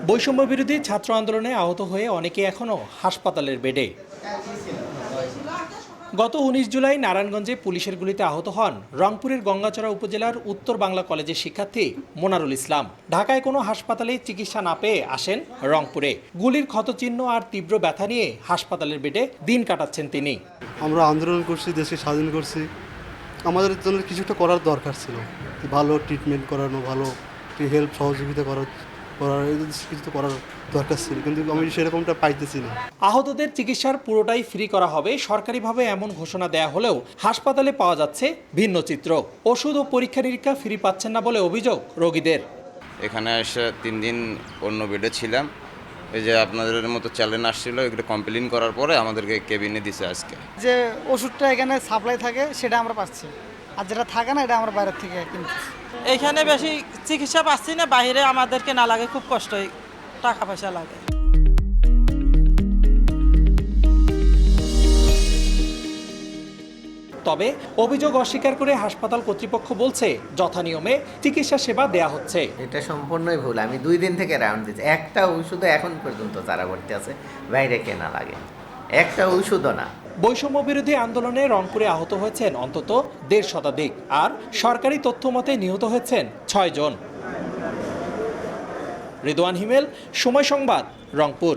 বৈষম্য বিরোধী ছাত্র আন্দোলনে আহত হয়ে অনেকে এখনও হাসপাতালের বেডে। গত ১৯ জুলাই নারায়ণগঞ্জে পুলিশের গুলিতে আহত হন রংপুরের গঙ্গাচড়া উপজেলার উত্তর বাংলা কলেজের শিক্ষার্থী মোনারুল ইসলাম। ঢাকায় কোনো হাসপাতালে চিকিৎসা না পেয়ে আসেন রংপুরে। গুলির ক্ষতচিহ্ন আর তীব্র ব্যথা নিয়ে হাসপাতালের বেডে দিন কাটাচ্ছেন তিনি। আমরা আন্দোলন করছি, দেশকে স্বাধীন করছি, আমাদের জন্য কিছুটা করার দরকার ছিল, ভালো ট্রিটমেন্ট করানো, ভালো হেল্প সহযোগিতা করার কিছু তো করার দরকার ছিল, কিন্তু আমি সেরকমটা পাইতেছি না। আহতদের চিকিৎসার পুরোটাই ফ্রি করা হবে সরকারিভাবে এমন ঘোষণা দেয়া হলেও হাসপাতালে পাওয়া যাচ্ছে ভিন্ন চিত্র। ওষুধ ও পরীক্ষা নিরীক্ষা ফ্রি পাচ্ছেন না বলে অভিযোগ রোগীদের। এখানে এসে 3 দিন অন্য বেডে ছিলাম, এই যে আপনাদের মতো চ্যালেঞ্জ আসছিল, এগুলো কমপ্লেন করার পরে আমাদেরকে কেবিনে দিছে আজকে। যে ওষুধটা এখানে সাপ্লাই থাকে সেটা আমরা পাচ্ছি, আর যেটা থাকে না এটা আমরা বাইরের থেকে কিনছি। এখানে বেশি চিকিৎসা পাচ্ছি না, বাইরে আমাদেরকে না লাগে, খুব কষ্ট, টাকা পয়সা লাগে। তবে অভিযোগ অস্বীকার করে হাসপাতাল কর্তৃপক্ষ বলছে যথানিয়মে চিকিৎসা সেবা দেয়া হচ্ছে। এটা সম্পূর্ণই ভুল। আমি 2 দিন থেকে রাউন্ড দিচ্ছি, একটা ওষুধও এখন পর্যন্ত তারা ভর্তি আছে, বাইরে কেনা লাগে, একটা ওষুধও না। বৈষম্য বিরোধী আন্দোলনে রংপুরে আহত হয়েছেন অন্তত 1.5 শতাধিক, আর সরকারি তথ্য মতে নিহত হয়েছেন 6 জন। রিদওয়ান হিমেল, সময় সংবাদ, রংপুর।